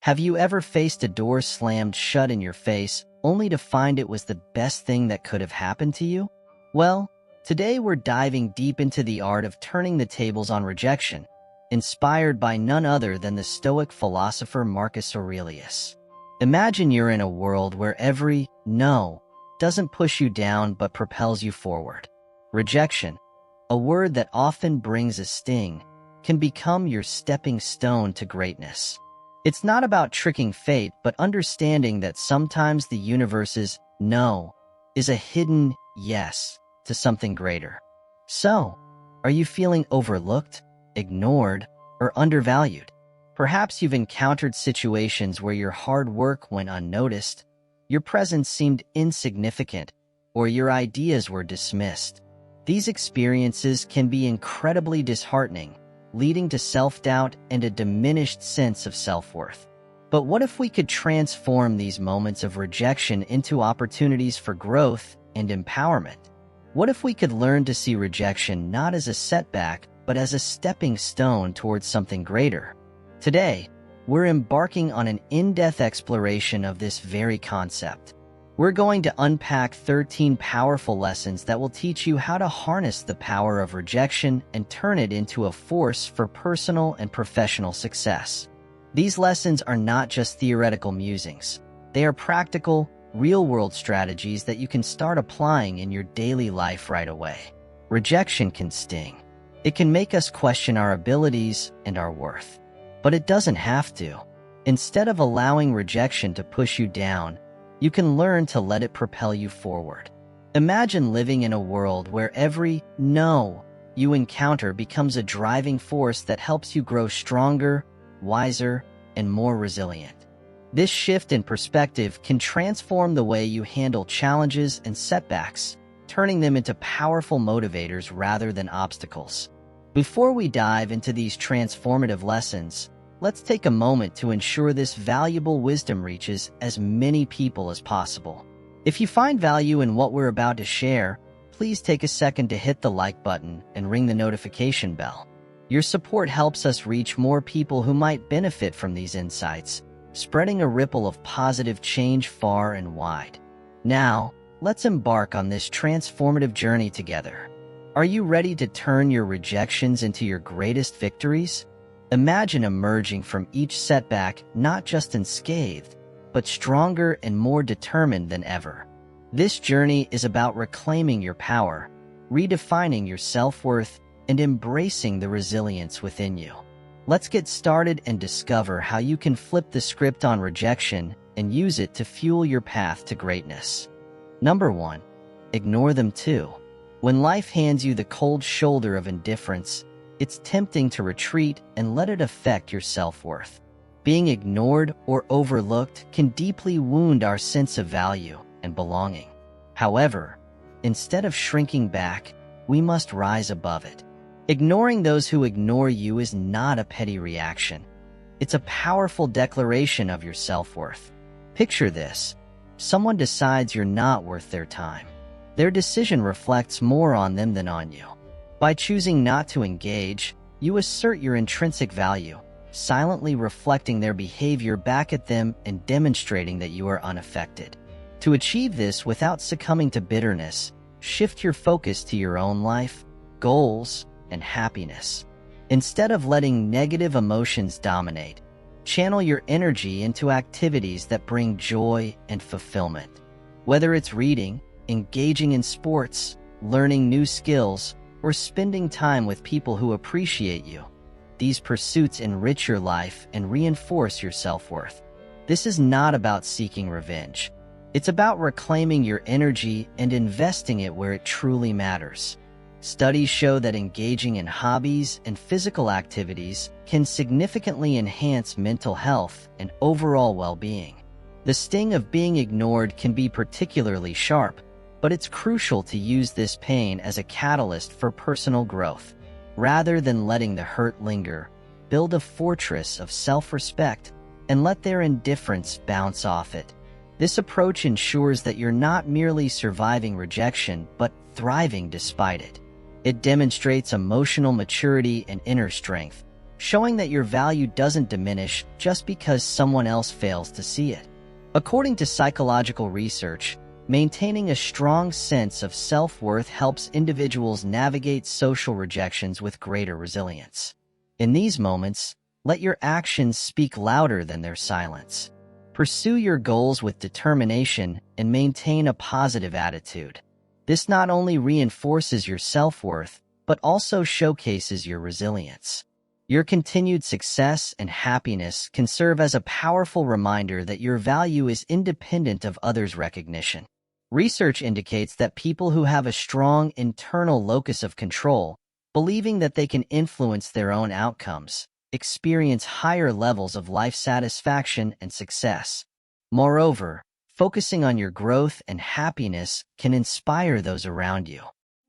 Have you ever faced a door slammed shut in your face only to find it was the best thing that could have happened to you? Well, today we're diving deep into the art of turning the tables on rejection, inspired by none other than the Stoic philosopher Marcus Aurelius. Imagine you're in a world where every no doesn't push you down but propels you forward. Rejection, a word that often brings a sting, can become your stepping stone to greatness. It's not about tricking fate, but understanding that sometimes the universe's no is a hidden yes to something greater. So, are you feeling overlooked, ignored, or undervalued? Perhaps you've encountered situations where your hard work went unnoticed, your presence seemed insignificant, or your ideas were dismissed. These experiences can be incredibly disheartening, leading to self-doubt and a diminished sense of self-worth. But what if we could transform these moments of rejection into opportunities for growth and empowerment? What if we could learn to see rejection not as a setback, but as a stepping stone towards something greater? Today, we're embarking on an in-depth exploration of this very concept. We're going to unpack 13 powerful lessons that will teach you how to harness the power of rejection and turn it into a force for personal and professional success. These lessons are not just theoretical musings. They are practical, real-world strategies that you can start applying in your daily life right away. Rejection can sting. It can make us question our abilities and our worth. But it doesn't have to. Instead of allowing rejection to push you down, you can learn to let it propel you forward. Imagine living in a world where every no you encounter becomes a driving force that helps you grow stronger, wiser, and more resilient. This shift in perspective can transform the way you handle challenges and setbacks, turning them into powerful motivators rather than obstacles. Before we dive into these transformative lessons, let's take a moment to ensure this valuable wisdom reaches as many people as possible. If you find value in what we're about to share, please take a second to hit the like button and ring the notification bell. Your support helps us reach more people who might benefit from these insights, spreading a ripple of positive change far and wide. Now, let's embark on this transformative journey together. Are you ready to turn your rejections into your greatest victories? Imagine emerging from each setback not just unscathed, but stronger and more determined than ever. This journey is about reclaiming your power, redefining your self-worth, and embracing the resilience within you. Let's get started and discover how you can flip the script on rejection and use it to fuel your path to greatness. Number 1. Ignore them too. When life hands you the cold shoulder of indifference, it's tempting to retreat and let it affect your self-worth. Being ignored or overlooked can deeply wound our sense of value and belonging. However, instead of shrinking back, we must rise above it. Ignoring those who ignore you is not a petty reaction. It's a powerful declaration of your self-worth. Picture this. Someone decides you're not worth their time. Their decision reflects more on them than on you. By choosing not to engage, you assert your intrinsic value, silently reflecting their behavior back at them and demonstrating that you are unaffected. To achieve this without succumbing to bitterness, shift your focus to your own life, goals, and happiness. Instead of letting negative emotions dominate, channel your energy into activities that bring joy and fulfillment. Whether it's reading, engaging in sports, learning new skills, or spending time with people who appreciate you, these pursuits enrich your life and reinforce your self-worth. This is not about seeking revenge. It's about reclaiming your energy and investing it where it truly matters. Studies show that engaging in hobbies and physical activities can significantly enhance mental health and overall well-being. The sting of being ignored can be particularly sharp, but it's crucial to use this pain as a catalyst for personal growth. Rather than letting the hurt linger, build a fortress of self-respect and let their indifference bounce off it. This approach ensures that you're not merely surviving rejection, but thriving despite it. It demonstrates emotional maturity and inner strength, showing that your value doesn't diminish just because someone else fails to see it. According to psychological research, maintaining a strong sense of self-worth helps individuals navigate social rejections with greater resilience. In these moments, let your actions speak louder than their silence. Pursue your goals with determination and maintain a positive attitude. This not only reinforces your self-worth, but also showcases your resilience. Your continued success and happiness can serve as a powerful reminder that your value is independent of others' recognition. Research indicates that people who have a strong internal locus of control, believing that they can influence their own outcomes, experience higher levels of life satisfaction and success. Moreover, focusing on your growth and happiness can inspire those around you.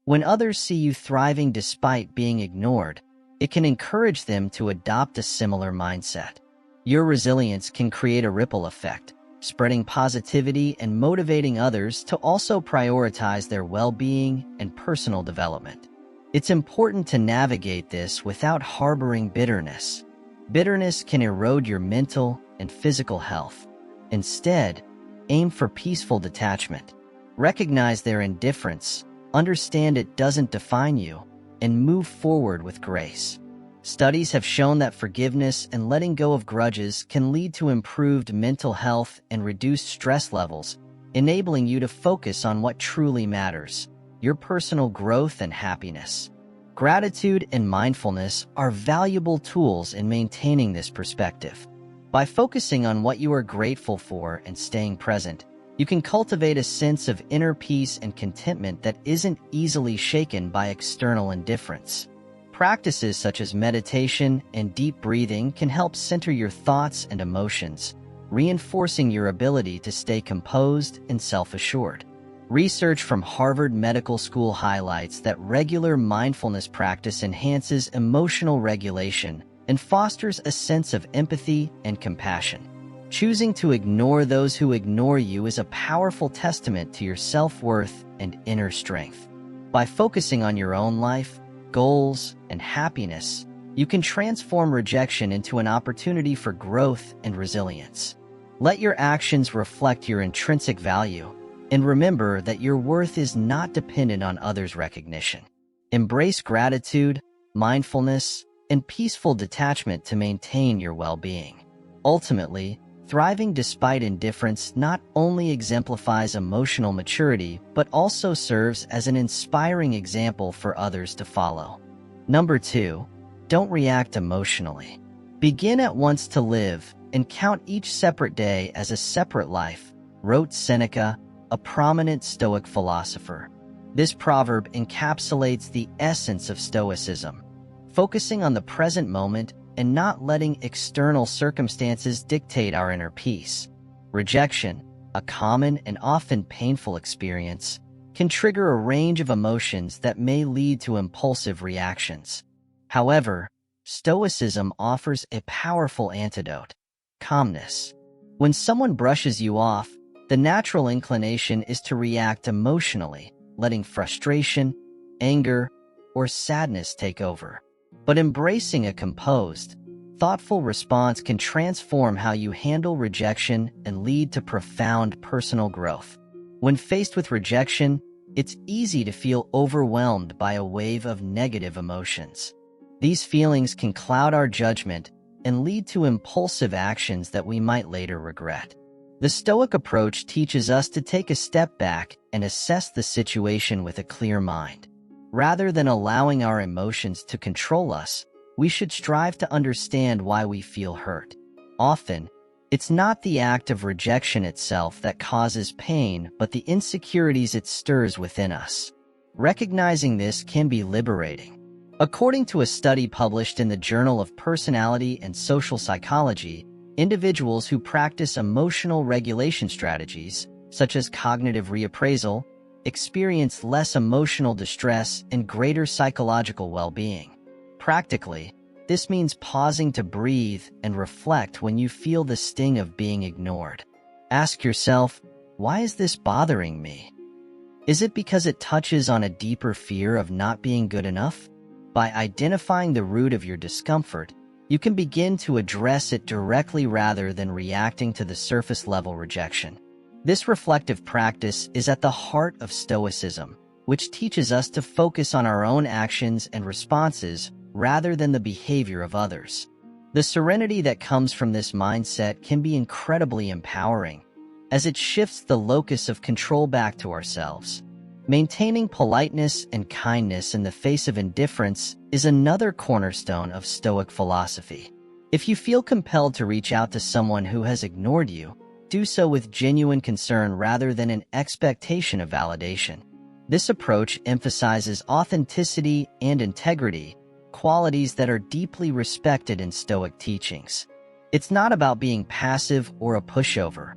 When others see you thriving despite being ignored, it can encourage them to adopt a similar mindset. Your resilience can create a ripple effect, spreading positivity and motivating others to also prioritize their well-being and personal development. It's important to navigate this without harboring bitterness. Bitterness can erode your mental and physical health. Instead, aim for peaceful detachment. Recognize their indifference, understand it doesn't define you, and move forward with grace. Studies have shown that forgiveness and letting go of grudges can lead to improved mental health and reduced stress levels, enabling you to focus on what truly matters: your personal growth and happiness. Gratitude and mindfulness are valuable tools in maintaining this perspective. By focusing on what you are grateful for and staying present, you can cultivate a sense of inner peace and contentment that isn't easily shaken by external indifference. Practices such as meditation and deep breathing can help center your thoughts and emotions, reinforcing your ability to stay composed and self-assured. Research from Harvard Medical School highlights that regular mindfulness practice enhances emotional regulation and fosters a sense of empathy and compassion. Choosing to ignore those who ignore you is a powerful testament to your self-worth and inner strength. By focusing on your own life, goals, and happiness, you can transform rejection into an opportunity for growth and resilience. Let your actions reflect your intrinsic value, and remember that your worth is not dependent on others' recognition. Embrace gratitude, mindfulness, and peaceful detachment to maintain your well-being. Ultimately, thriving despite indifference not only exemplifies emotional maturity, but also serves as an inspiring example for others to follow. Number 2, don't react emotionally. Begin at once to live and count each separate day as a separate life, wrote Seneca, a prominent Stoic philosopher. This proverb encapsulates the essence of Stoicism, focusing on the present moment and not letting external circumstances dictate our inner peace. Rejection, a common and often painful experience, can trigger a range of emotions that may lead to impulsive reactions. However, Stoicism offers a powerful antidote: calmness. When someone brushes you off, the natural inclination is to react emotionally, letting frustration, anger, or sadness take over. But embracing a composed, thoughtful response can transform how you handle rejection and lead to profound personal growth. When faced with rejection, it's easy to feel overwhelmed by a wave of negative emotions. These feelings can cloud our judgment and lead to impulsive actions that we might later regret. The Stoic approach teaches us to take a step back and assess the situation with a clear mind. Rather than allowing our emotions to control us, we should strive to understand why we feel hurt. Often, it's not the act of rejection itself that causes pain, but the insecurities it stirs within us. Recognizing this can be liberating. According to a study published in the Journal of Personality and Social Psychology, individuals who practice emotional regulation strategies, such as cognitive reappraisal, experience less emotional distress and greater psychological well-being. Practically, this means pausing to breathe and reflect when you feel the sting of being ignored. Ask yourself, why is this bothering me? Is it because it touches on a deeper fear of not being good enough? By identifying the root of your discomfort, you can begin to address it directly rather than reacting to the surface-level rejection. This reflective practice is at the heart of Stoicism, which teaches us to focus on our own actions and responses rather than the behavior of others. The serenity that comes from this mindset can be incredibly empowering, as it shifts the locus of control back to ourselves. Maintaining politeness and kindness in the face of indifference is another cornerstone of Stoic philosophy. If you feel compelled to reach out to someone who has ignored you, do so with genuine concern rather than an expectation of validation. This approach emphasizes authenticity and integrity, qualities that are deeply respected in Stoic teachings. It's not about being passive or a pushover.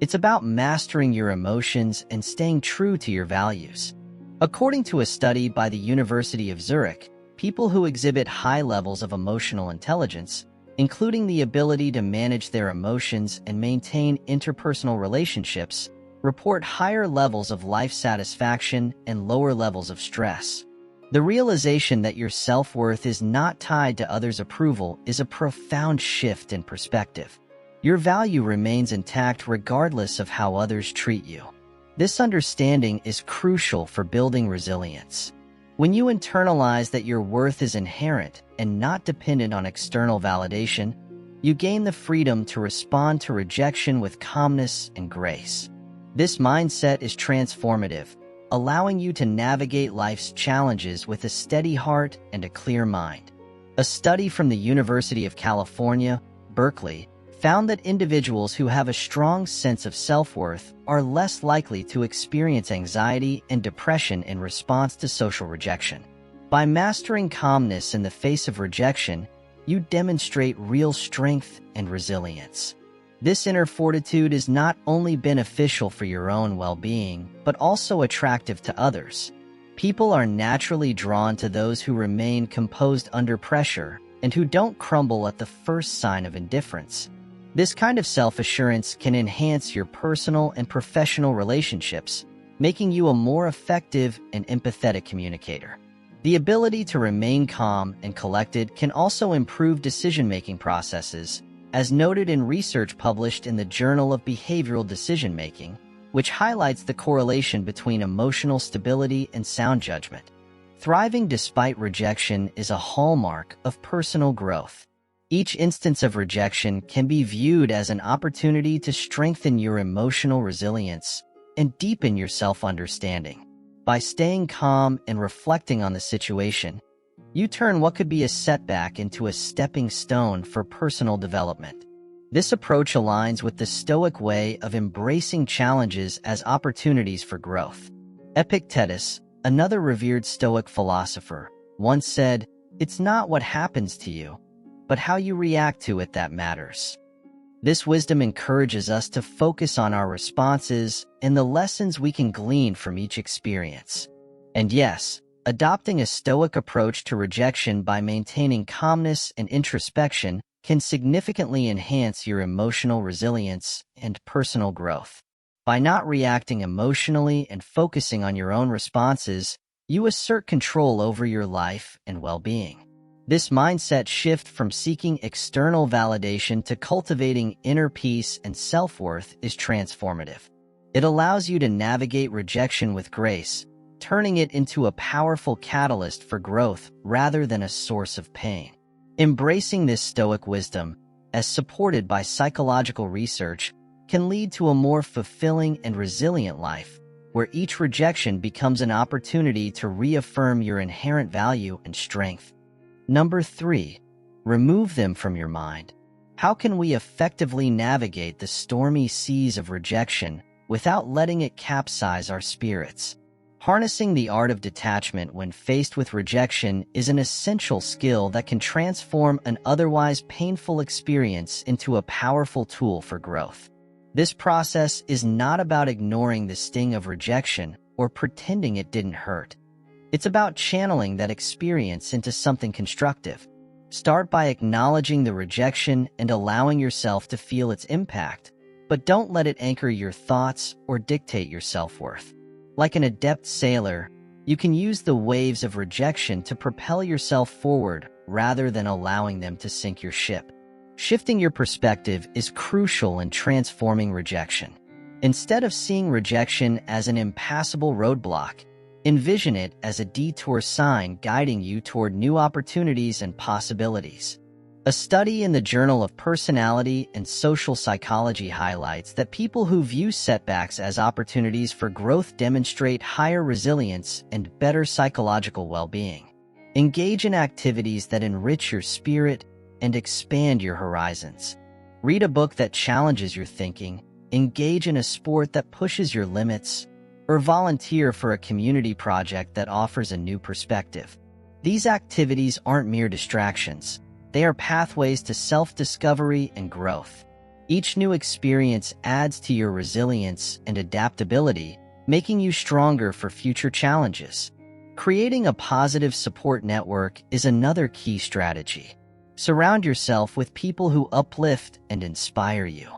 It's about mastering your emotions and staying true to your values. According to a study by the University of Zurich, people who exhibit high levels of emotional intelligence, including the ability to manage their emotions and maintain interpersonal relationships, report higher levels of life satisfaction and lower levels of stress. The realization that your self-worth is not tied to others' approval is a profound shift in perspective. Your value remains intact regardless of how others treat you. This understanding is crucial for building resilience. When you internalize that your worth is inherent and not dependent on external validation, you gain the freedom to respond to rejection with calmness and grace. This mindset is transformative, allowing you to navigate life's challenges with a steady heart and a clear mind. A study from the University of California, Berkeley, found that individuals who have a strong sense of self-worth are less likely to experience anxiety and depression in response to social rejection. By mastering calmness in the face of rejection, you demonstrate real strength and resilience. This inner fortitude is not only beneficial for your own well-being, but also attractive to others. People are naturally drawn to those who remain composed under pressure and who don't crumble at the first sign of indifference. This kind of self-assurance can enhance your personal and professional relationships, making you a more effective and empathetic communicator. The ability to remain calm and collected can also improve decision-making processes, as noted in research published in the Journal of Behavioral Decision-Making, which highlights the correlation between emotional stability and sound judgment. Thriving despite rejection is a hallmark of personal growth. Each instance of rejection can be viewed as an opportunity to strengthen your emotional resilience and deepen your self-understanding. By staying calm and reflecting on the situation, you turn what could be a setback into a stepping stone for personal development. This approach aligns with the Stoic way of embracing challenges as opportunities for growth. Epictetus, another revered Stoic philosopher, once said, "It's not what happens to you, but how you react to it that matters." This wisdom encourages us to focus on our responses and the lessons we can glean from each experience. And yes, adopting a Stoic approach to rejection by maintaining calmness and introspection can significantly enhance your emotional resilience and personal growth. By not reacting emotionally and focusing on your own responses, you assert control over your life and well-being. This mindset shift from seeking external validation to cultivating inner peace and self-worth is transformative. It allows you to navigate rejection with grace, turning it into a powerful catalyst for growth rather than a source of pain. Embracing this Stoic wisdom, as supported by psychological research, can lead to a more fulfilling and resilient life, where each rejection becomes an opportunity to reaffirm your inherent value and strength. Number 3, remove them from your mind. How can we effectively navigate the stormy seas of rejection without letting it capsize our spirits? Harnessing the art of detachment when faced with rejection is an essential skill that can transform an otherwise painful experience into a powerful tool for growth. This process is not about ignoring the sting of rejection or pretending it didn't hurt. It's about channeling that experience into something constructive. Start by acknowledging the rejection and allowing yourself to feel its impact, but don't let it anchor your thoughts or dictate your self-worth. Like an adept sailor, you can use the waves of rejection to propel yourself forward rather than allowing them to sink your ship. Shifting your perspective is crucial in transforming rejection. Instead of seeing rejection as an impassable roadblock, envision it as a detour sign guiding you toward new opportunities and possibilities. A study in the Journal of Personality and Social Psychology highlights that people who view setbacks as opportunities for growth demonstrate higher resilience and better psychological well-being. Engage in activities that enrich your spirit and expand your horizons. Read a book that challenges your thinking, engage in a sport that pushes your limits, or volunteer for a community project that offers a new perspective. These activities aren't mere distractions. They are pathways to self-discovery and growth. Each new experience adds to your resilience and adaptability, making you stronger for future challenges. Creating a positive support network is another key strategy. Surround yourself with people who uplift and inspire you.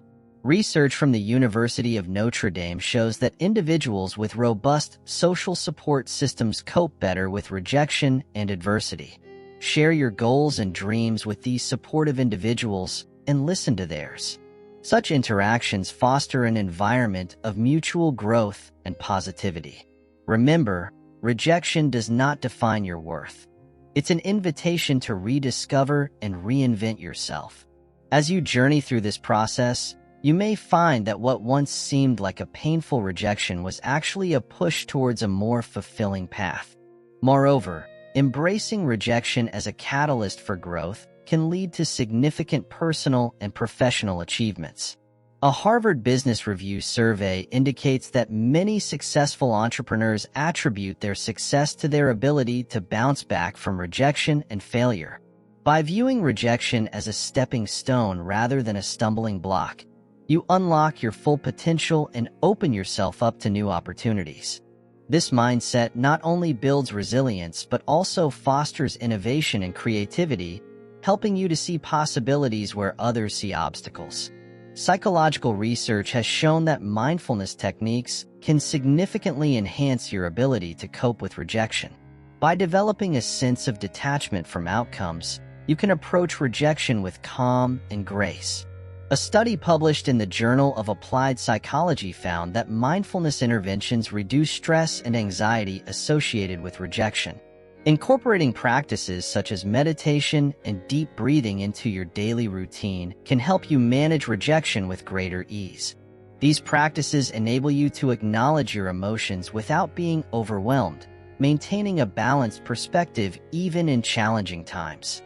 Research from the University of Notre Dame shows that individuals with robust social support systems cope better with rejection and adversity. Share your goals and dreams with these supportive individuals and listen to theirs. Such interactions foster an environment of mutual growth and positivity. Remember, rejection does not define your worth. It's an invitation to rediscover and reinvent yourself. As you journey through this process, you may find that what once seemed like a painful rejection was actually a push towards a more fulfilling path. Moreover, embracing rejection as a catalyst for growth can lead to significant personal and professional achievements. A Harvard Business Review survey indicates that many successful entrepreneurs attribute their success to their ability to bounce back from rejection and failure. By viewing rejection as a stepping stone rather than a stumbling block, you unlock your full potential and open yourself up to new opportunities. This mindset not only builds resilience but also fosters innovation and creativity, helping you to see possibilities where others see obstacles. Psychological research has shown that mindfulness techniques can significantly enhance your ability to cope with rejection. By developing a sense of detachment from outcomes, you can approach rejection with calm and grace. A study published in the Journal of Applied Psychology found that mindfulness interventions reduce stress and anxiety associated with rejection. Incorporating practices such as meditation and deep breathing into your daily routine can help you manage rejection with greater ease. These practices enable you to acknowledge your emotions without being overwhelmed, maintaining a balanced perspective even in challenging times.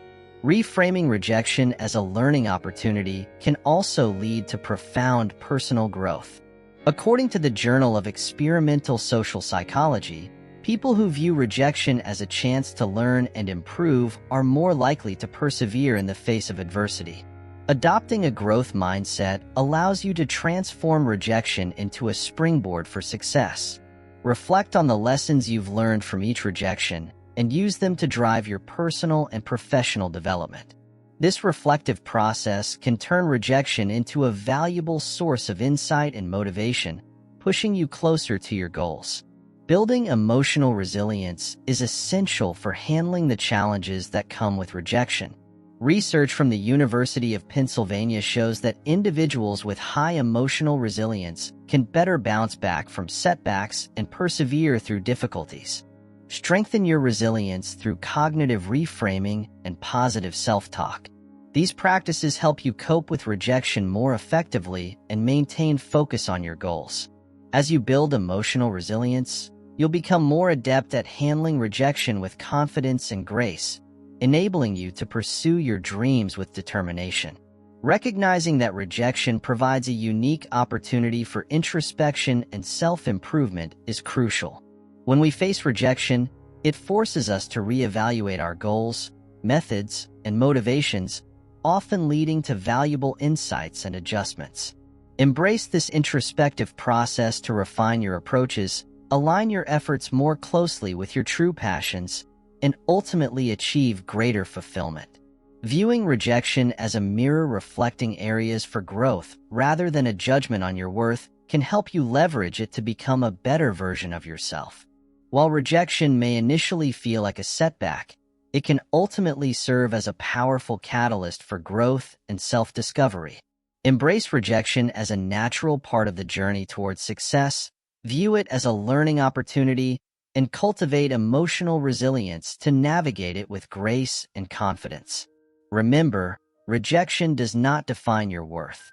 Reframing rejection as a learning opportunity can also lead to profound personal growth. According to the Journal of Experimental Social Psychology, people who view rejection as a chance to learn and improve are more likely to persevere in the face of adversity. Adopting a growth mindset allows you to transform rejection into a springboard for success. Reflect on the lessons you've learned from each rejection and use them to drive your personal and professional development. This reflective process can turn rejection into a valuable source of insight and motivation, pushing you closer to your goals. Building emotional resilience is essential for handling the challenges that come with rejection. Research from the University of Pennsylvania shows that individuals with high emotional resilience can better bounce back from setbacks and persevere through difficulties. Strengthen your resilience through cognitive reframing and positive self-talk. These practices help you cope with rejection more effectively and maintain focus on your goals. As you build emotional resilience, you'll become more adept at handling rejection with confidence and grace, enabling you to pursue your dreams with determination. Recognizing that rejection provides a unique opportunity for introspection and self-improvement is crucial. When we face rejection, it forces us to reevaluate our goals, methods, and motivations, often leading to valuable insights and adjustments. Embrace this introspective process to refine your approaches, align your efforts more closely with your true passions, and ultimately achieve greater fulfillment. Viewing rejection as a mirror reflecting areas for growth rather than a judgment on your worth can help you leverage it to become a better version of yourself. While rejection may initially feel like a setback, It can ultimately serve as a powerful catalyst for growth and self-discovery. Embrace rejection as a natural part of the journey towards success, view it as a learning opportunity, and cultivate emotional resilience to navigate it with grace and confidence. Remember, rejection does not define your worth.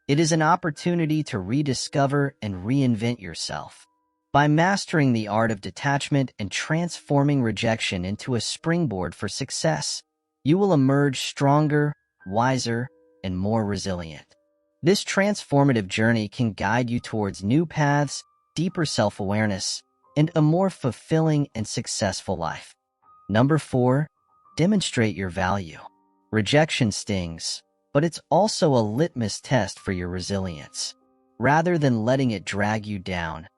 It is an opportunity to rediscover and reinvent yourself. By mastering the art of detachment and transforming rejection into a springboard for success, you will emerge stronger, wiser, and more resilient. This transformative journey can guide you towards new paths, deeper self-awareness, and a more fulfilling and successful life. Number 4, demonstrate your value. Rejection stings, but it's also a litmus test for your resilience. Rather than letting it drag you down,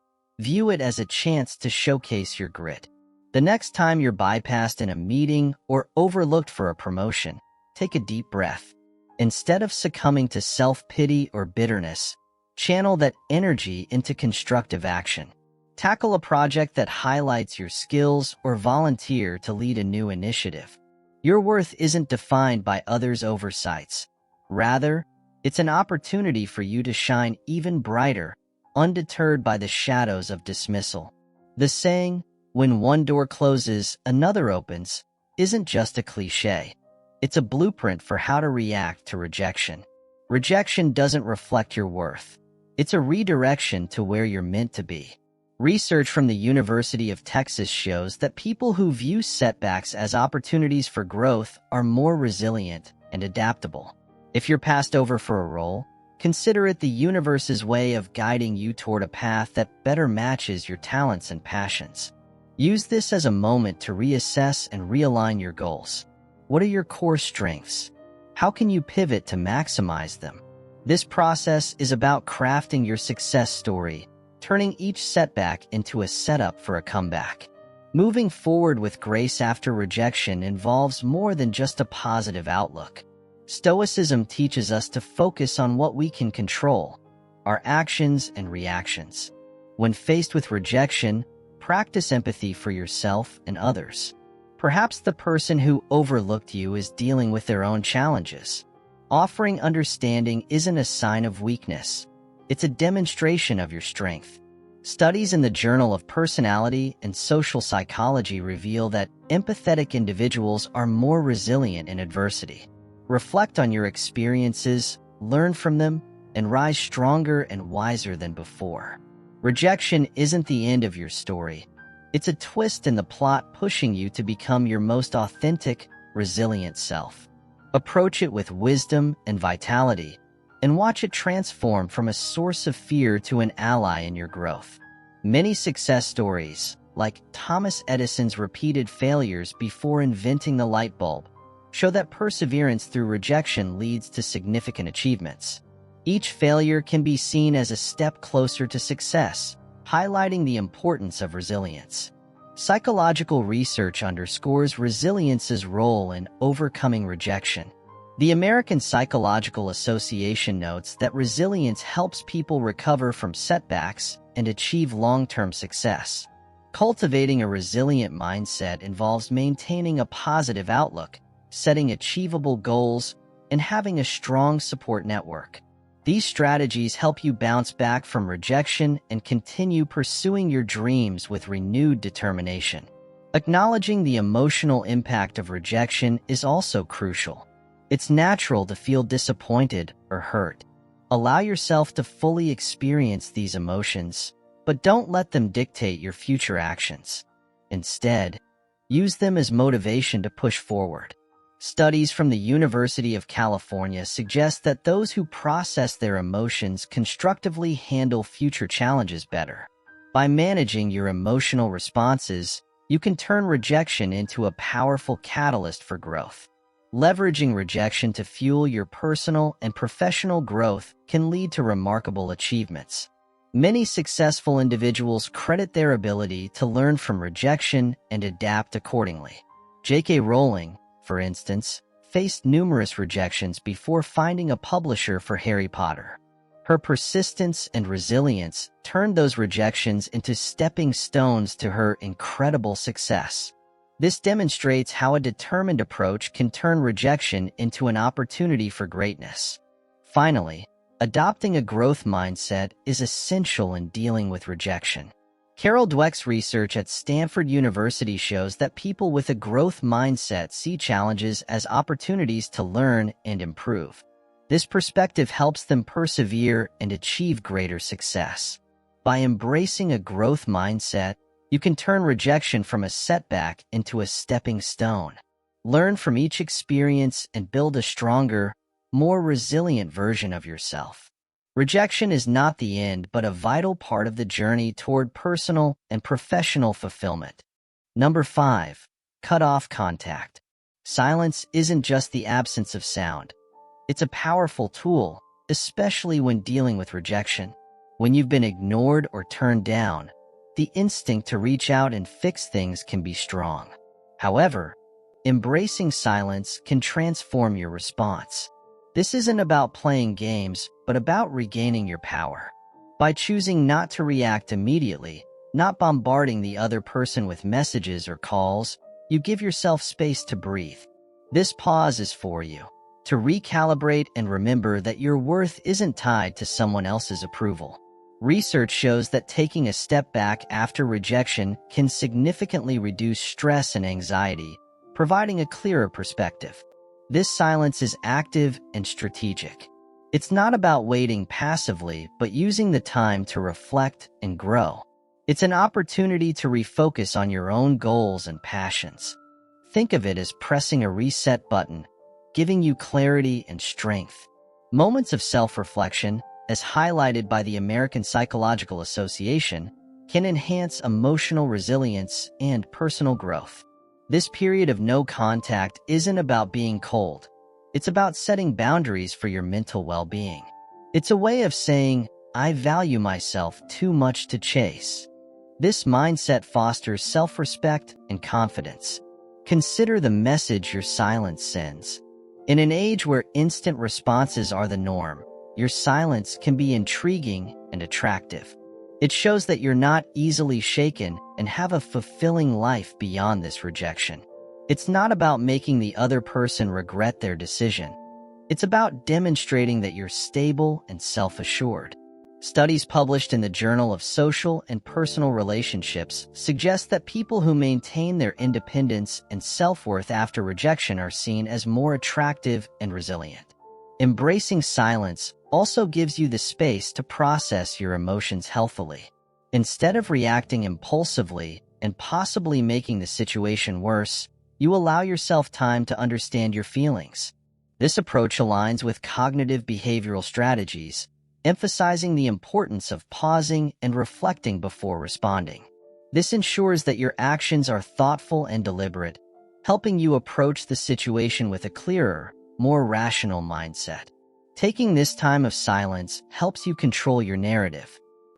view it as a chance to showcase your grit. The next time you're bypassed in a meeting or overlooked for a promotion, take a deep breath. Instead of succumbing to self-pity or bitterness, channel that energy into constructive action. Tackle a project that highlights your skills or volunteer to lead a new initiative. Your worth isn't defined by others' oversights. Rather, it's an opportunity for you to shine even brighter, undeterred by the shadows of dismissal. The saying, "When one door closes, another opens," isn't just a cliche. It's a blueprint for how to react to rejection. Rejection doesn't reflect your worth. It's a redirection to where you're meant to be. Research from the University of Texas shows that people who view setbacks as opportunities for growth are more resilient and adaptable. If you're passed over for a role, consider it the universe's way of guiding you toward a path that better matches your talents and passions. Use this as a moment to reassess and realign your goals. What are your core strengths? How can you pivot to maximize them? This process is about crafting your success story, turning each setback into a setup for a comeback. Moving forward with grace after rejection involves more than just a positive outlook. Stoicism teaches us to focus on what we can control, our actions and reactions. When faced with rejection, practice empathy for yourself and others. Perhaps the person who overlooked you is dealing with their own challenges. Offering understanding isn't a sign of weakness. It's a demonstration of your strength. Studies in the Journal of Personality and Social Psychology reveal that empathetic individuals are more resilient in adversity. Reflect on your experiences, learn from them, and rise stronger and wiser than before. Rejection isn't the end of your story. It's a twist in the plot pushing you to become your most authentic, resilient self. Approach it with wisdom and vitality, and watch it transform from a source of fear to an ally in your growth. Many success stories, like Thomas Edison's repeated failures before inventing the light bulb, show that perseverance through rejection leads to significant achievements. Each failure can be seen as a step closer to success, highlighting the importance of resilience. Psychological research underscores resilience's role in overcoming rejection. The American Psychological Association notes that resilience helps people recover from setbacks and achieve long-term success. Cultivating a resilient mindset involves maintaining a positive outlook, setting achievable goals, and having a strong support network. These strategies help you bounce back from rejection and continue pursuing your dreams with renewed determination. Acknowledging the emotional impact of rejection is also crucial. It's natural to feel disappointed or hurt. Allow yourself to fully experience these emotions, but don't let them dictate your future actions. Instead, use them as motivation to push forward. Studies from the University of California suggest that those who process their emotions constructively handle future challenges better. By managing your emotional responses, you can turn rejection into a powerful catalyst for growth. Leveraging rejection to fuel your personal and professional growth can lead to remarkable achievements. Many successful individuals credit their ability to learn from rejection and adapt accordingly. J.K. Rowling, for instance, faced numerous rejections before finding a publisher for Harry Potter. Her persistence and resilience turned those rejections into stepping stones to her incredible success. This demonstrates how a determined approach can turn rejection into an opportunity for greatness. Finally, adopting a growth mindset is essential in dealing with rejection. Carol Dweck's research at Stanford University shows that people with a growth mindset see challenges as opportunities to learn and improve. This perspective helps them persevere and achieve greater success. By embracing a growth mindset, you can turn rejection from a setback into a stepping stone. Learn from each experience and build a stronger, more resilient version of yourself. Rejection is not the end, but a vital part of the journey toward personal and professional fulfillment. Number 5. Cut off contact. Silence isn't just the absence of sound. It's a powerful tool, especially when dealing with rejection. When you've been ignored or turned down, the instinct to reach out and fix things can be strong. However, embracing silence can transform your response. This isn't about playing games, but about regaining your power. By choosing not to react immediately, not bombarding the other person with messages or calls, you give yourself space to breathe. This pause is for you, to recalibrate and remember that your worth isn't tied to someone else's approval. Research shows that taking a step back after rejection can significantly reduce stress and anxiety, providing a clearer perspective. This silence is active and strategic. It's not about waiting passively, but using the time to reflect and grow. It's an opportunity to refocus on your own goals and passions. Think of it as pressing a reset button, giving you clarity and strength. Moments of self-reflection, as highlighted by the American Psychological Association, can enhance emotional resilience and personal growth. This period of no contact isn't about being cold. It's about setting boundaries for your mental well-being. It's a way of saying, I value myself too much to chase. This mindset fosters self-respect and confidence. Consider the message your silence sends. In an age where instant responses are the norm, your silence can be intriguing and attractive. It shows that you're not easily shaken and have a fulfilling life beyond this rejection. It's not about making the other person regret their decision. It's about demonstrating that you're stable and self-assured. Studies published in the Journal of Social and Personal Relationships suggest that people who maintain their independence and self-worth after rejection are seen as more attractive and resilient. Embracing silence also gives you the space to process your emotions healthily. Instead of reacting impulsively and possibly making the situation worse, you allow yourself time to understand your feelings. This approach aligns with cognitive behavioral strategies, emphasizing the importance of pausing and reflecting before responding. This ensures that your actions are thoughtful and deliberate, helping you approach the situation with a clearer, more rational mindset. Taking this time of silence helps you control your narrative.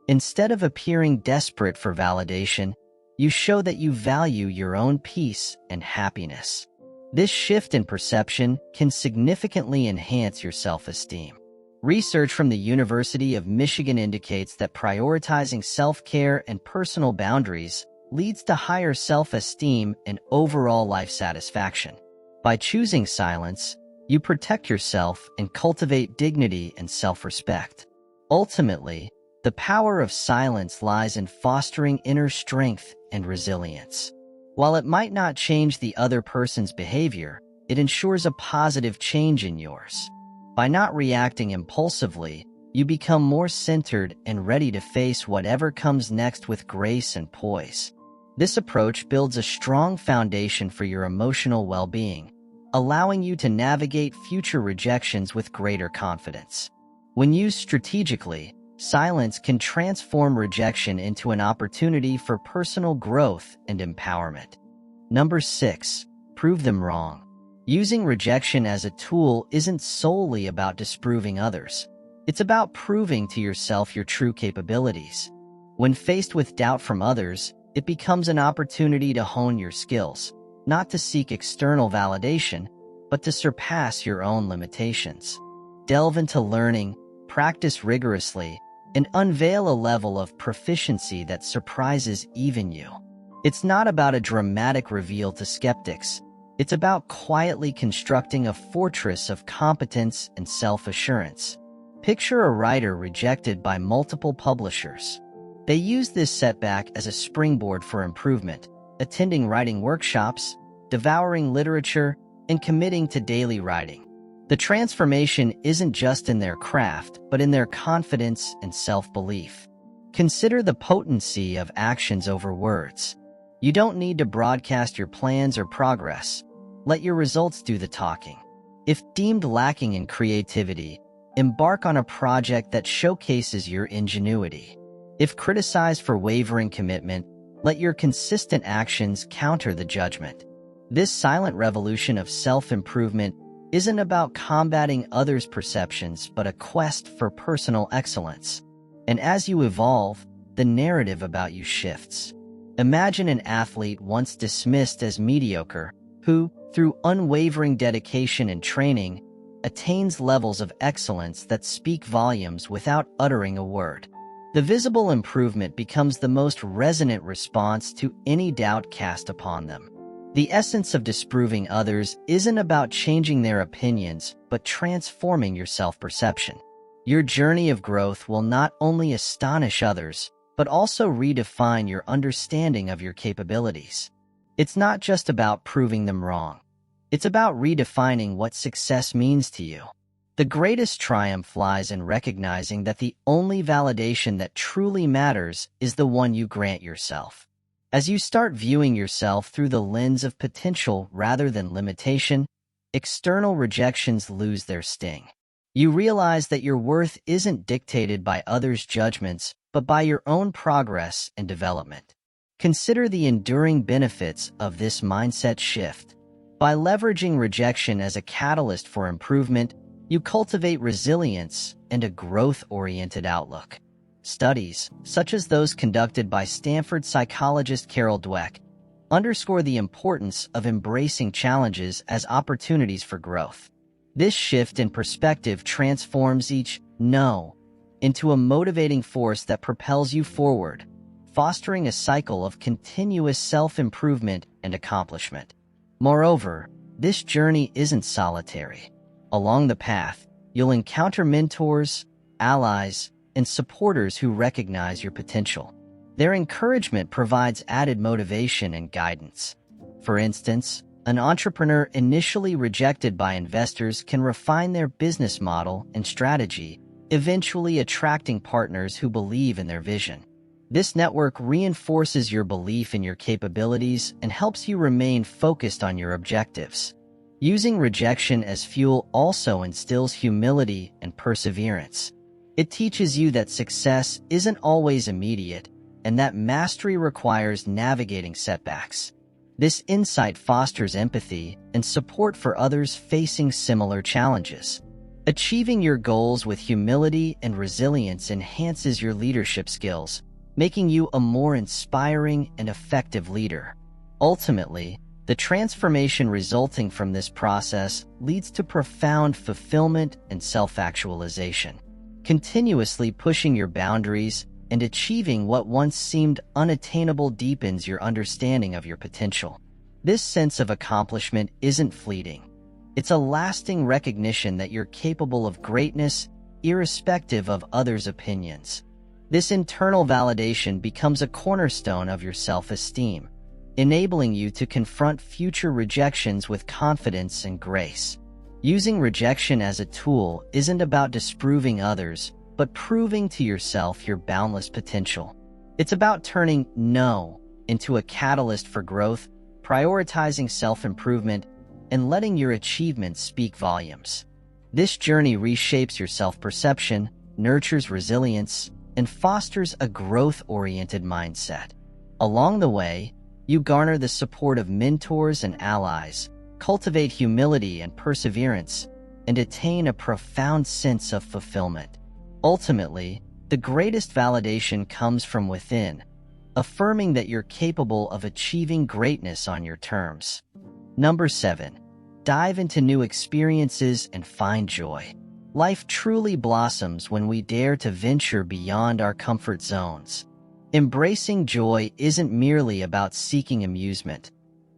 Instead of appearing desperate for validation, you show that you value your own peace and happiness. This shift in perception can significantly enhance your self-esteem. Research from the University of Michigan indicates that prioritizing self-care and personal boundaries leads to higher self-esteem and overall life satisfaction. By choosing silence, you protect yourself and cultivate dignity and self-respect. Ultimately, the power of silence lies in fostering inner strength and resilience. While it might not change the other person's behavior, it ensures a positive change in yours. By not reacting impulsively, you become more centered and ready to face whatever comes next with grace and poise. This approach builds a strong foundation for your emotional well-being, allowing you to navigate future rejections with greater confidence. When used strategically, silence can transform rejection into an opportunity for personal growth and empowerment. Number 6. Prove them wrong. Using rejection as a tool isn't solely about disproving others. It's about proving to yourself your true capabilities. When faced with doubt from others, it becomes an opportunity to hone your skills, not to seek external validation, but to surpass your own limitations. Delve into learning, practice rigorously, and unveil a level of proficiency that surprises even you. It's not about a dramatic reveal to skeptics. It's about quietly constructing a fortress of competence and self-assurance. Picture a writer rejected by multiple publishers. They use this setback as a springboard for improvement, attending writing workshops, devouring literature, and committing to daily writing. The transformation isn't just in their craft, but in their confidence and self-belief. Consider the potency of actions over words. You don't need to broadcast your plans or progress. Let your results do the talking. If deemed lacking in creativity, embark on a project that showcases your ingenuity. If criticized for wavering commitment, let your consistent actions counter the judgment. This silent revolution of self-improvement isn't about combating others' perceptions, but a quest for personal excellence. And as you evolve, the narrative about you shifts. Imagine an athlete once dismissed as mediocre, who, through unwavering dedication and training, attains levels of excellence that speak volumes without uttering a word. The visible improvement becomes the most resonant response to any doubt cast upon them. The essence of disproving others isn't about changing their opinions, but transforming your self-perception. Your journey of growth will not only astonish others, but also redefine your understanding of your capabilities. It's not just about proving them wrong. It's about redefining what success means to you. The greatest triumph lies in recognizing that the only validation that truly matters is the one you grant yourself. As you start viewing yourself through the lens of potential rather than limitation, external rejections lose their sting. You realize that your worth isn't dictated by others' judgments, but by your own progress and development. Consider the enduring benefits of this mindset shift. By leveraging rejection as a catalyst for improvement, you cultivate resilience and a growth-oriented outlook. Studies, such as those conducted by Stanford psychologist Carol Dweck, underscore the importance of embracing challenges as opportunities for growth. This shift in perspective transforms each "no" into a motivating force that propels you forward, fostering a cycle of continuous self-improvement and accomplishment. Moreover, this journey isn't solitary. Along the path, you'll encounter mentors, allies, and supporters who recognize your potential. Their encouragement provides added motivation and guidance. For instance, an entrepreneur initially rejected by investors can refine their business model and strategy, eventually attracting partners who believe in their vision. This network reinforces your belief in your capabilities and helps you remain focused on your objectives. Using rejection as fuel also instills humility and perseverance. It teaches you that success isn't always immediate and that mastery requires navigating setbacks. This insight fosters empathy and support for others facing similar challenges. Achieving your goals with humility and resilience enhances your leadership skills, making you a more inspiring and effective leader. Ultimately, the transformation resulting from this process leads to profound fulfillment and self-actualization. Continuously pushing your boundaries and achieving what once seemed unattainable deepens your understanding of your potential. This sense of accomplishment isn't fleeting. It's a lasting recognition that you're capable of greatness, irrespective of others' opinions. This internal validation becomes a cornerstone of your self-esteem, enabling you to confront future rejections with confidence and grace. Using rejection as a tool isn't about disproving others, but proving to yourself your boundless potential. It's about turning "no" into a catalyst for growth, prioritizing self-improvement, and letting your achievements speak volumes. This journey reshapes your self-perception, nurtures resilience, and fosters a growth-oriented mindset. Along the way, you garner the support of mentors and allies, cultivate humility and perseverance, and attain a profound sense of fulfillment. Ultimately, the greatest validation comes from within, affirming that you're capable of achieving greatness on your terms. Number 7. Dive into new experiences and find joy. Life truly blossoms when we dare to venture beyond our comfort zones. Embracing joy isn't merely about seeking amusement.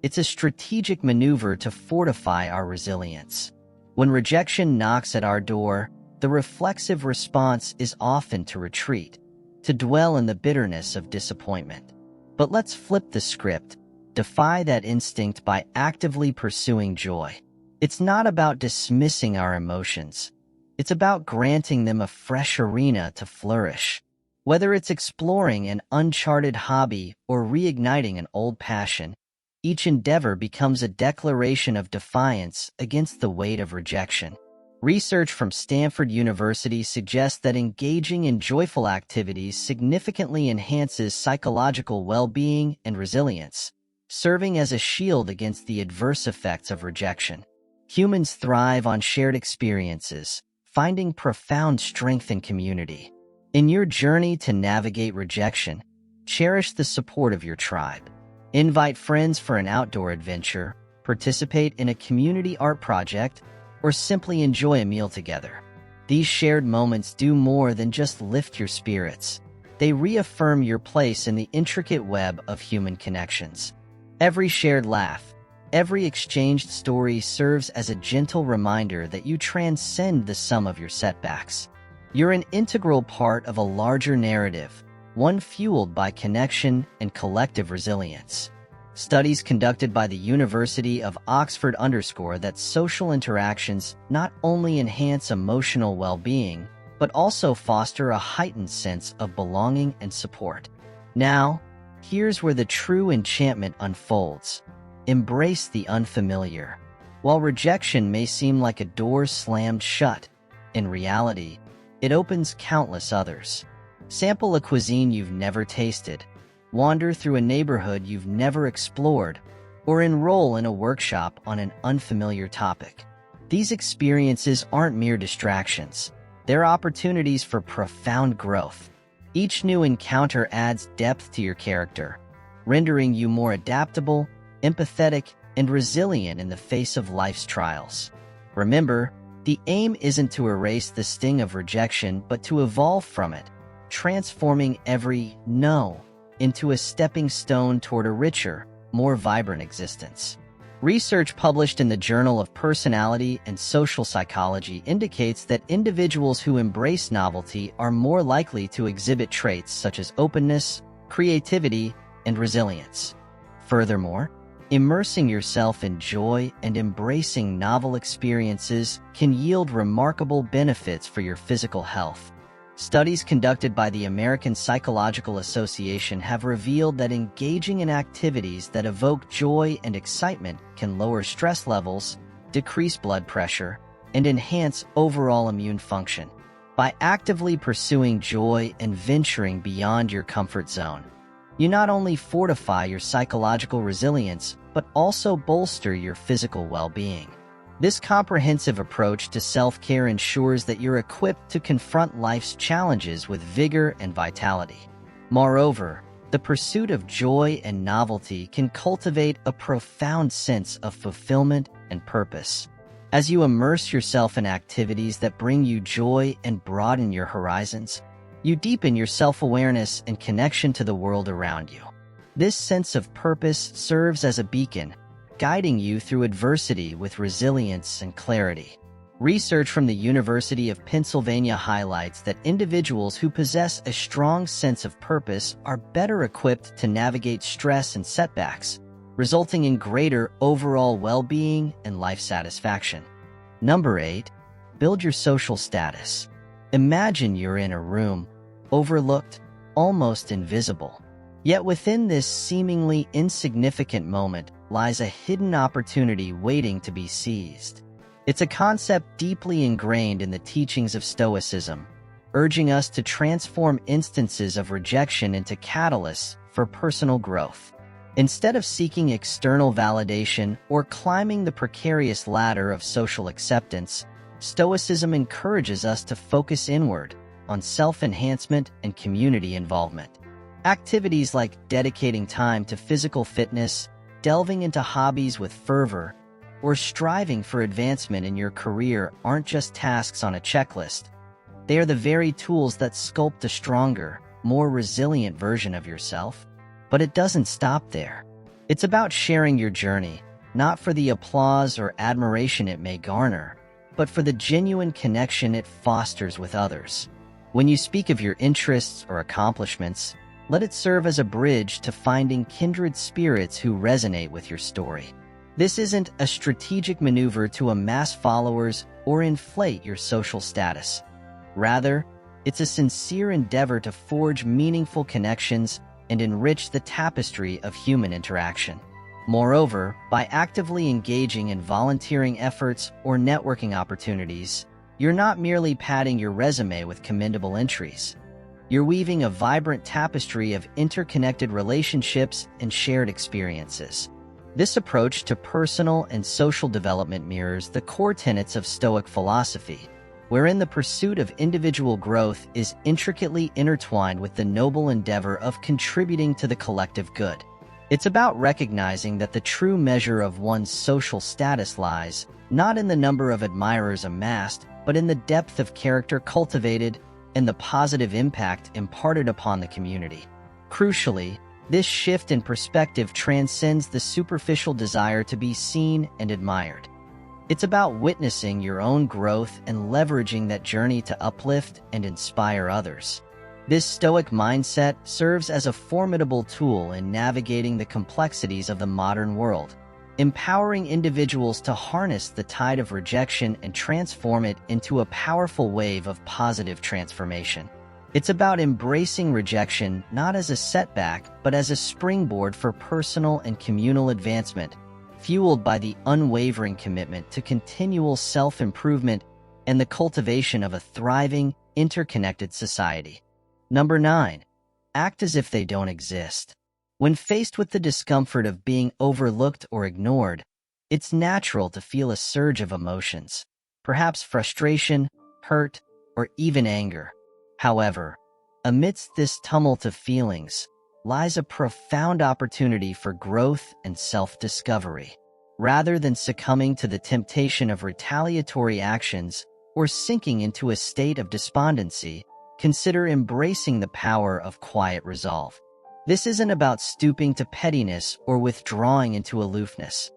It's a strategic maneuver to fortify our resilience. When rejection knocks at our door, the reflexive response is often to retreat, to dwell in the bitterness of disappointment. But let's flip the script, defy that instinct by actively pursuing joy. It's not about dismissing our emotions. It's about granting them a fresh arena to flourish. Whether it's exploring an uncharted hobby or reigniting an old passion, each endeavor becomes a declaration of defiance against the weight of rejection. Research from Stanford University suggests that engaging in joyful activities significantly enhances psychological well-being and resilience, serving as a shield against the adverse effects of rejection. Humans thrive on shared experiences, finding profound strength in community. In your journey to navigate rejection, cherish the support of your tribe. Invite friends for an outdoor adventure, participate in a community art project, or simply enjoy a meal together. These shared moments do more than just lift your spirits. They reaffirm your place in the intricate web of human connections. Every shared laugh, every exchanged story serves as a gentle reminder that you transcend the sum of your setbacks. You're an integral part of a larger narrative, one fueled by connection and collective resilience. Studies conducted by the University of Oxford underscore that social interactions not only enhance emotional well-being, but also foster a heightened sense of belonging and support. Now, here's where the true enchantment unfolds. Embrace the unfamiliar. While rejection may seem like a door slammed shut, in reality, it opens countless others. Sample a cuisine you've never tasted, wander through a neighborhood you've never explored, or enroll in a workshop on an unfamiliar topic. These experiences aren't mere distractions. They're opportunities for profound growth. Each new encounter adds depth to your character, rendering you more adaptable, empathetic, and resilient in the face of life's trials. Remember, the aim isn't to erase the sting of rejection, but to evolve from it, transforming every no into a stepping stone toward a richer, more vibrant existence. Research published in the Journal of Personality and Social Psychology indicates that individuals who embrace novelty are more likely to exhibit traits such as openness, creativity, and resilience. Furthermore, immersing yourself in joy and embracing novel experiences can yield remarkable benefits for your physical health. Studies conducted by the American Psychological Association have revealed that engaging in activities that evoke joy and excitement can lower stress levels, decrease blood pressure, and enhance overall immune function. By actively pursuing joy and venturing beyond your comfort zone, you not only fortify your psychological resilience, but also bolster your physical well-being. This comprehensive approach to self-care ensures that you're equipped to confront life's challenges with vigor and vitality. Moreover, the pursuit of joy and novelty can cultivate a profound sense of fulfillment and purpose. As you immerse yourself in activities that bring you joy and broaden your horizons, you deepen your self-awareness and connection to the world around you. This sense of purpose serves as a beacon, guiding you through adversity with resilience and clarity. Research from the University of Pennsylvania highlights that individuals who possess a strong sense of purpose are better equipped to navigate stress and setbacks, resulting in greater overall well-being and life satisfaction. Number 8, build your social status. Imagine you're in a room, overlooked, almost invisible. Yet within this seemingly insignificant moment lies a hidden opportunity waiting to be seized. It's a concept deeply ingrained in the teachings of Stoicism, urging us to transform instances of rejection into catalysts for personal growth. Instead of seeking external validation or climbing the precarious ladder of social acceptance, Stoicism encourages us to focus inward on self-enhancement and community involvement. Activities like dedicating time to physical fitness, delving into hobbies with fervor, or striving for advancement in your career aren't just tasks on a checklist. They are the very tools that sculpt a stronger, more resilient version of yourself. But it doesn't stop there. It's about sharing your journey, not for the applause or admiration it may garner, but for the genuine connection it fosters with others. When you speak of your interests or accomplishments, let it serve as a bridge to finding kindred spirits who resonate with your story. This isn't a strategic maneuver to amass followers or inflate your social status. Rather, it's a sincere endeavor to forge meaningful connections and enrich the tapestry of human interaction. Moreover, by actively engaging in volunteering efforts or networking opportunities, you're not merely padding your resume with commendable entries. You're weaving a vibrant tapestry of interconnected relationships and shared experiences. This approach to personal and social development mirrors the core tenets of Stoic philosophy, wherein the pursuit of individual growth is intricately intertwined with the noble endeavor of contributing to the collective good. It's about recognizing that the true measure of one's social status lies not in the number of admirers amassed, but in the depth of character cultivated and the positive impact imparted upon the community. Crucially, this shift in perspective transcends the superficial desire to be seen and admired. It's about witnessing your own growth and leveraging that journey to uplift and inspire others. This Stoic mindset serves as a formidable tool in navigating the complexities of the modern world, empowering individuals to harness the tide of rejection and transform it into a powerful wave of positive transformation. It's about embracing rejection not as a setback, but as a springboard for personal and communal advancement, fueled by the unwavering commitment to continual self-improvement and the cultivation of a thriving, interconnected society. Number 9. Act as if they don't exist. When faced with the discomfort of being overlooked or ignored, it's natural to feel a surge of emotions, perhaps frustration, hurt, or even anger. However, amidst this tumult of feelings lies a profound opportunity for growth and self-discovery. Rather than succumbing to the temptation of retaliatory actions or sinking into a state of despondency, consider embracing the power of quiet resolve. This isn't about stooping to pettiness or withdrawing into aloofness.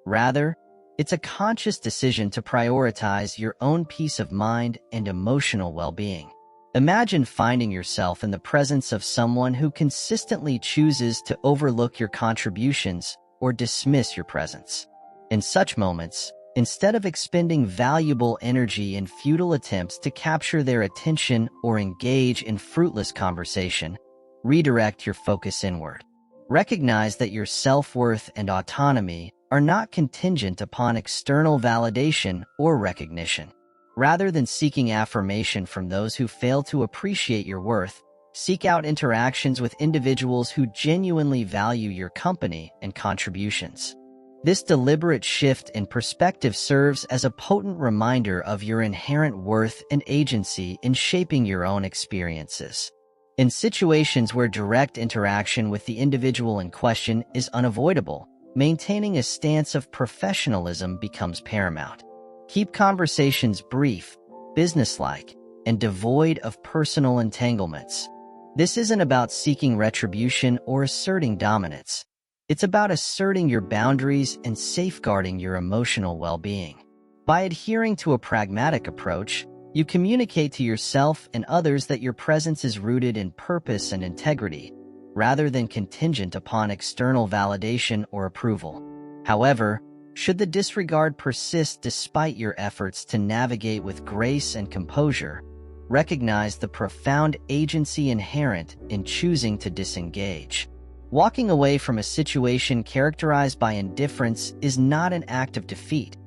Rather, it's a conscious decision to prioritize your own peace of mind and emotional well-being. Imagine finding yourself in the presence of someone who consistently chooses to overlook your contributions or dismiss your presence. In such moments, instead of expending valuable energy in futile attempts to capture their attention or engage in fruitless conversation, redirect your focus inward. Recognize that your self-worth and autonomy are not contingent upon external validation or recognition. Rather than seeking affirmation from those who fail to appreciate your worth, seek out interactions with individuals who genuinely value your company and contributions. This deliberate shift in perspective serves as a potent reminder of your inherent worth and agency in shaping your own experiences. In situations where direct interaction with the individual in question is unavoidable, maintaining a stance of professionalism becomes paramount. Keep conversations brief, businesslike, and devoid of personal entanglements. This isn't about seeking retribution or asserting dominance. It's about asserting your boundaries and safeguarding your emotional well-being. By adhering to a pragmatic approach, you communicate to yourself and others that your presence is rooted in purpose and integrity, rather than contingent upon external validation or approval. However, should the disregard persist despite your efforts to navigate with grace and composure, recognize the profound agency inherent in choosing to disengage. Walking away from a situation characterized by indifference is not an act of defeat.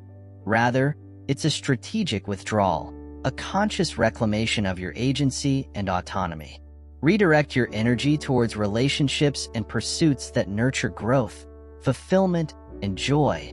Rather, it's a strategic withdrawal, a conscious reclamation of your agency and autonomy. Redirect your energy towards relationships and pursuits that nurture growth, fulfillment, and joy,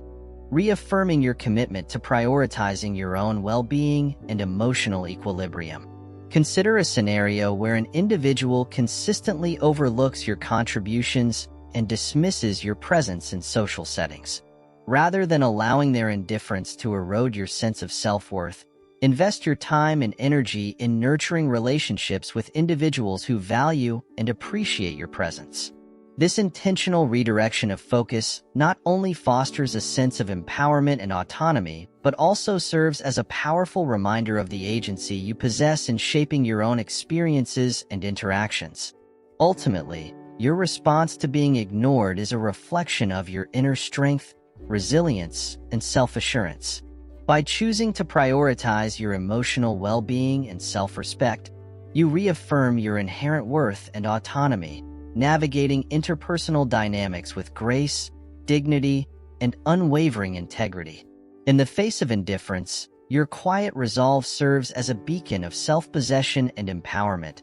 reaffirming your commitment to prioritizing your own well-being and emotional equilibrium. Consider a scenario where an individual consistently overlooks your contributions and dismisses your presence in social settings. Rather than allowing their indifference to erode your sense of self-worth, Invest your time and energy in nurturing relationships with individuals who value and appreciate your presence. This intentional redirection of focus not only fosters a sense of empowerment and autonomy, but also serves as a powerful reminder of the agency you possess in shaping your own experiences and interactions. Ultimately, your response to being ignored is a reflection of your inner strength, resilience, and self-assurance. By choosing to prioritize your emotional well-being and self-respect, you reaffirm your inherent worth and autonomy, navigating interpersonal dynamics with grace, dignity, and unwavering integrity. In the face of indifference, your quiet resolve serves as a beacon of self-possession and empowerment,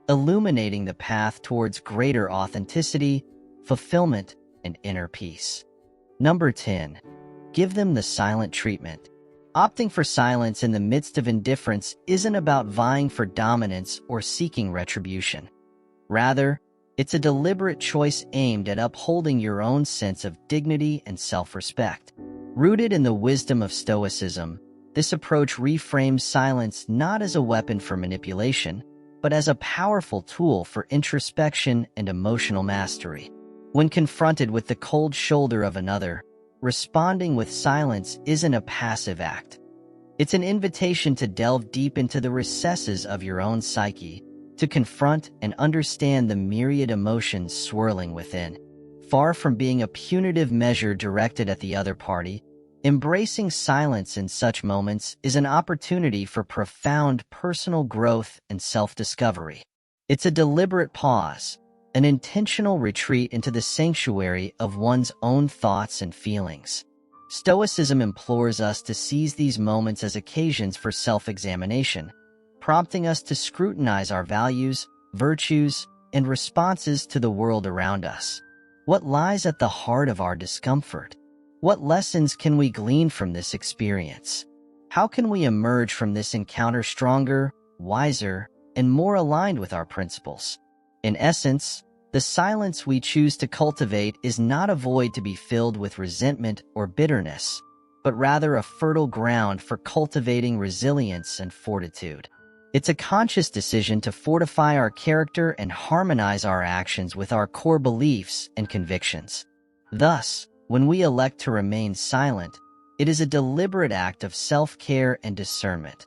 illuminating the path towards greater authenticity, fulfillment, and inner peace. Number 10. Give them the silent treatment. Opting for silence in the midst of indifference isn't about vying for dominance or seeking retribution. Rather, it's a deliberate choice aimed at upholding your own sense of dignity and self-respect. Rooted in the wisdom of Stoicism, this approach reframes silence not as a weapon for manipulation, but as a powerful tool for introspection and emotional mastery. When confronted with the cold shoulder of another, responding with silence isn't a passive act. It's an invitation to delve deep into the recesses of your own psyche, to confront and understand the myriad emotions swirling within. Far from being a punitive measure directed at the other party, embracing silence in such moments is an opportunity for profound personal growth and self-discovery. It's a deliberate pause, an intentional retreat into the sanctuary of one's own thoughts and feelings. Stoicism implores us to seize these moments as occasions for self-examination, prompting us to scrutinize our values, virtues, and responses to the world around us. What lies at the heart of our discomfort? What lessons can we glean from this experience? How can we emerge from this encounter stronger, wiser, and more aligned with our principles? In essence, the silence we choose to cultivate is not a void to be filled with resentment or bitterness, but rather a fertile ground for cultivating resilience and fortitude. It's a conscious decision to fortify our character and harmonize our actions with our core beliefs and convictions. Thus, when we elect to remain silent, it is a deliberate act of self-care and discernment,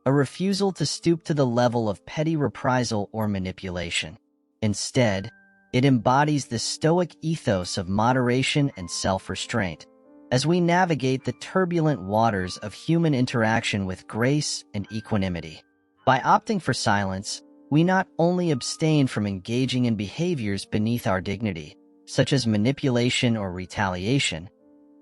a refusal to stoop to the level of petty reprisal or manipulation. Instead, it embodies the Stoic ethos of moderation and self-restraint, as we navigate the turbulent waters of human interaction with grace and equanimity. By opting for silence, we not only abstain from engaging in behaviors beneath our dignity, such as manipulation or retaliation,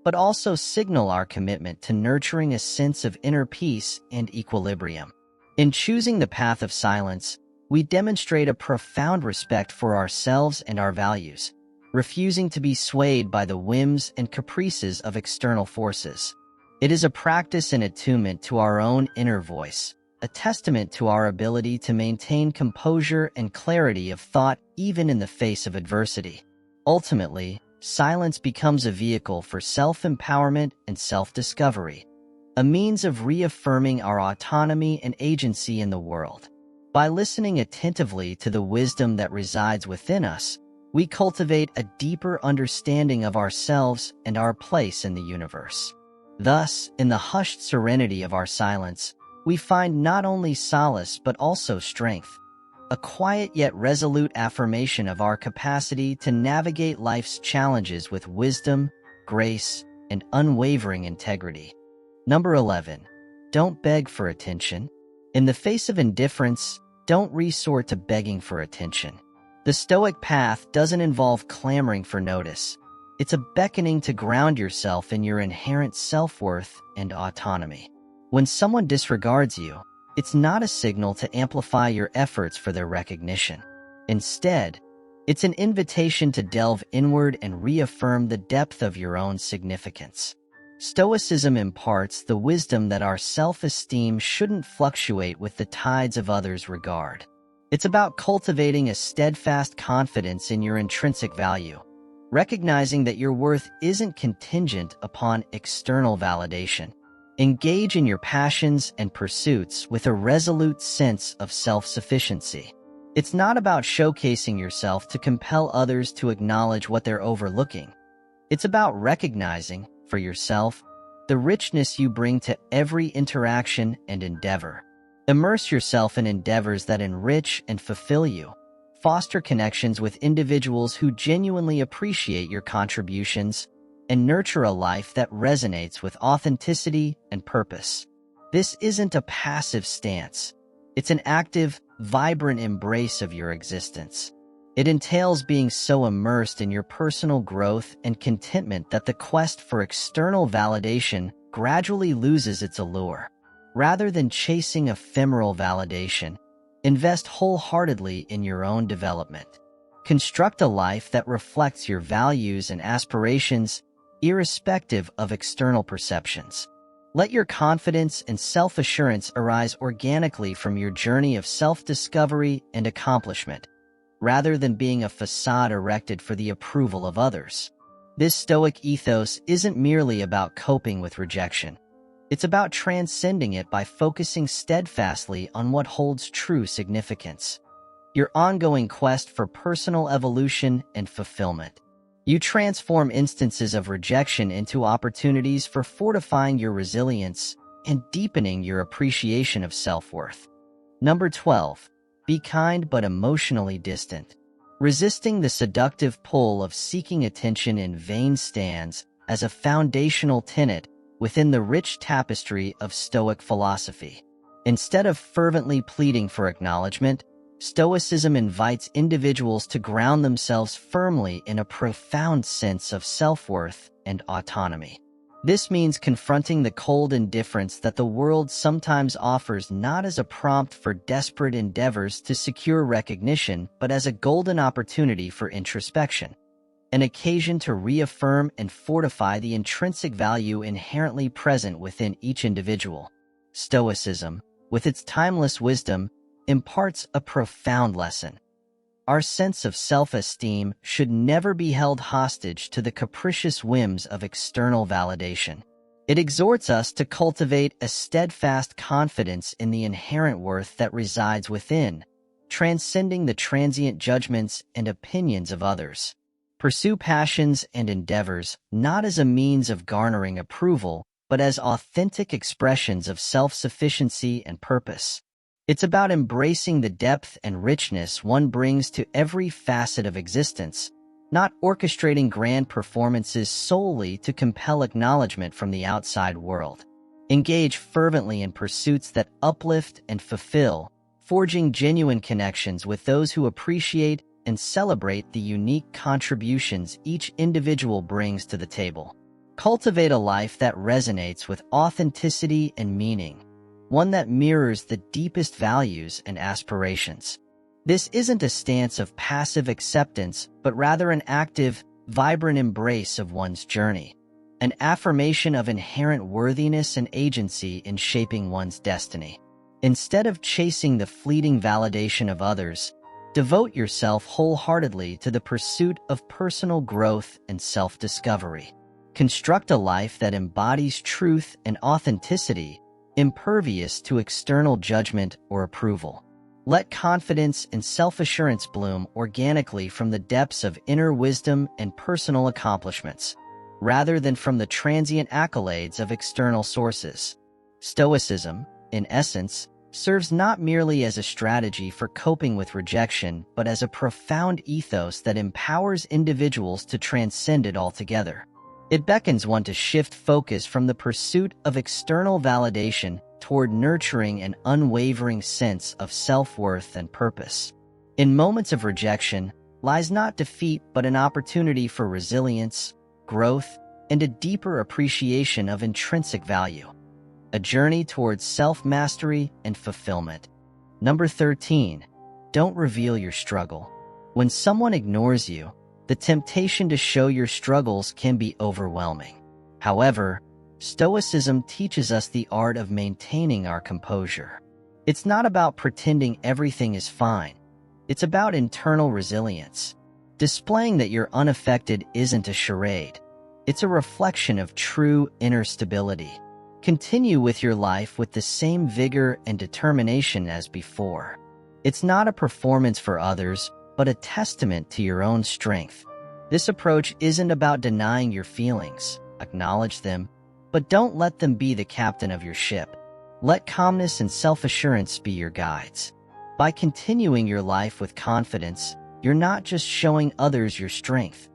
but also signal our commitment to nurturing a sense of inner peace and equilibrium. In choosing the path of silence, we demonstrate a profound respect for ourselves and our values, refusing to be swayed by the whims and caprices of external forces. It is a practice in attunement to our own inner voice, a testament to our ability to maintain composure and clarity of thought even in the face of adversity. Ultimately, silence becomes a vehicle for self-empowerment and self-discovery, a means of reaffirming our autonomy and agency in the world. By listening attentively to the wisdom that resides within us, we cultivate a deeper understanding of ourselves and our place in the universe. Thus, in the hushed serenity of our silence, we find not only solace but also strength, a quiet yet resolute affirmation of our capacity to navigate life's challenges with wisdom, grace, and unwavering integrity. Number 11. Don't beg for attention. In the face of indifference, don't resort to begging for attention. The Stoic path doesn't involve clamoring for notice. It's a beckoning to ground yourself in your inherent self-worth and autonomy. When someone disregards you, it's not a signal to amplify your efforts for their recognition. Instead, it's an invitation to delve inward and reaffirm the depth of your own significance. Stoicism imparts the wisdom that our self-esteem shouldn't fluctuate with the tides of others' regard. It's about cultivating a steadfast confidence in your intrinsic value, recognizing that your worth isn't contingent upon external validation. Engage in your passions and pursuits with a resolute sense of self-sufficiency. It's not about showcasing yourself to compel others to acknowledge what they're overlooking. It's about recognizing, for yourself, the richness you bring to every interaction and endeavor. Immerse yourself in endeavors that enrich and fulfill you. Foster connections with individuals who genuinely appreciate your contributions, and nurture a life that resonates with authenticity and purpose. This isn't a passive stance. It's an active, vibrant embrace of your existence. It entails being so immersed in your personal growth and contentment that the quest for external validation gradually loses its allure. Rather than chasing ephemeral validation, invest wholeheartedly in your own development. Construct a life that reflects your values and aspirations, irrespective of external perceptions. Let your confidence and self-assurance arise organically from your journey of self-discovery and accomplishment, rather than being a facade erected for the approval of others. This Stoic ethos isn't merely about coping with rejection. It's about transcending it by focusing steadfastly on what holds true significance: your ongoing quest for personal evolution and fulfillment. You transform instances of rejection into opportunities for fortifying your resilience and deepening your appreciation of self-worth. Number 12. Be kind but emotionally distant. Resisting the seductive pull of seeking attention in vain stands as a foundational tenet within the rich tapestry of Stoic philosophy. Instead of fervently pleading for acknowledgement, Stoicism invites individuals to ground themselves firmly in a profound sense of self-worth and autonomy. This means confronting the cold indifference that the world sometimes offers, not as a prompt for desperate endeavors to secure recognition, but as a golden opportunity for introspection, an occasion to reaffirm and fortify the intrinsic value inherently present within each individual. Stoicism, with its timeless wisdom, imparts a profound lesson. Our sense of self-esteem should never be held hostage to the capricious whims of external validation. It exhorts us to cultivate a steadfast confidence in the inherent worth that resides within, transcending the transient judgments and opinions of others. Pursue passions and endeavors not as a means of garnering approval, but as authentic expressions of self-sufficiency and purpose. It's about embracing the depth and richness one brings to every facet of existence, not orchestrating grand performances solely to compel acknowledgement from the outside world. Engage fervently in pursuits that uplift and fulfill, forging genuine connections with those who appreciate and celebrate the unique contributions each individual brings to the table. Cultivate a life that resonates with authenticity and meaning, one that mirrors the deepest values and aspirations. This isn't a stance of passive acceptance, but rather an active, vibrant embrace of one's journey, an affirmation of inherent worthiness and agency in shaping one's destiny. Instead of chasing the fleeting validation of others, devote yourself wholeheartedly to the pursuit of personal growth and self-discovery. Construct a life that embodies truth and authenticity, impervious to external judgment or approval. Let confidence and self-assurance bloom organically from the depths of inner wisdom and personal accomplishments, rather than from the transient accolades of external sources. Stoicism, in essence, serves not merely as a strategy for coping with rejection, but as a profound ethos that empowers individuals to transcend it altogether. It beckons one to shift focus from the pursuit of external validation toward nurturing an unwavering sense of self-worth and purpose. In moments of rejection lies not defeat but an opportunity for resilience, growth, and a deeper appreciation of intrinsic value. A journey towards self-mastery and fulfillment. Number 13. Don't reveal your struggle. When someone ignores you, the temptation to show your struggles can be overwhelming. However, Stoicism teaches us the art of maintaining our composure. It's not about pretending everything is fine. It's about internal resilience. Displaying that you're unaffected isn't a charade. It's a reflection of true inner stability. Continue with your life with the same vigor and determination as before. It's not a performance for others, but a testament to your own strength. This approach isn't about denying your feelings. Acknowledge them, but don't let them be the captain of your ship. Let calmness and self-assurance be your guides. By continuing your life with confidence, you're not just showing others your strength,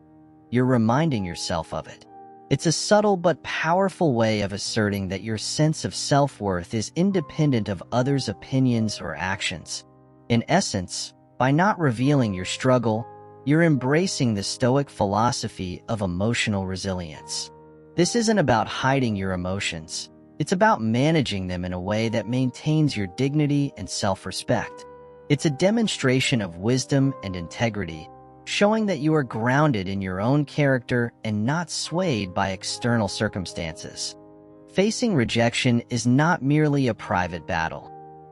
you're reminding yourself of it. It's a subtle but powerful way of asserting that your sense of self-worth is independent of others' opinions or actions. In essence, by not revealing your struggle, you're embracing the Stoic philosophy of emotional resilience. This isn't about hiding your emotions. It's about managing them in a way that maintains your dignity and self-respect. It's a demonstration of wisdom and integrity, showing that you are grounded in your own character and not swayed by external circumstances. Facing rejection is not merely a private battle.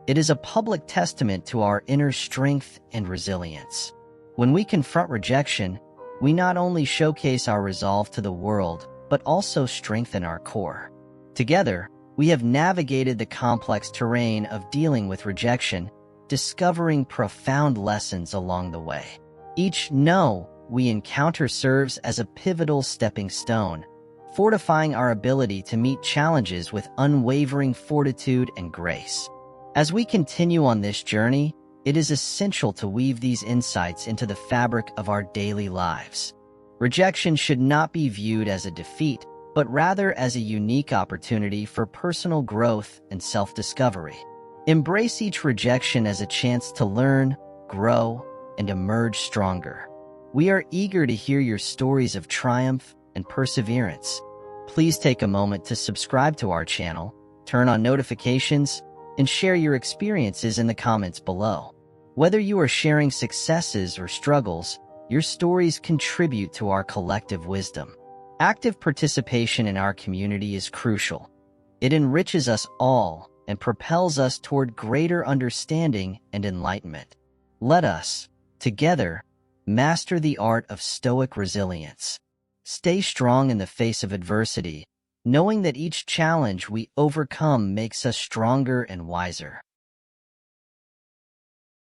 It is a public testament to our inner strength and resilience. When we confront rejection, we not only showcase our resolve to the world, but also strengthen our core. Together, we have navigated the complex terrain of dealing with rejection, discovering profound lessons along the way. Each no we encounter serves as a pivotal stepping stone, fortifying our ability to meet challenges with unwavering fortitude and grace. As we continue on this journey, it is essential to weave these insights into the fabric of our daily lives. Rejection should not be viewed as a defeat, but rather as a unique opportunity for personal growth and self-discovery. Embrace each rejection as a chance to learn, grow, and emerge stronger. We are eager to hear your stories of triumph and perseverance. Please take a moment to subscribe to our channel, turn on notifications, and share your experiences in the comments below. Whether you are sharing successes or struggles, your stories contribute to our collective wisdom. Active participation in our community is crucial. It enriches us all and propels us toward greater understanding and enlightenment. Let us, together, master the art of Stoic resilience. Stay strong in the face of adversity, knowing that each challenge we overcome makes us stronger and wiser.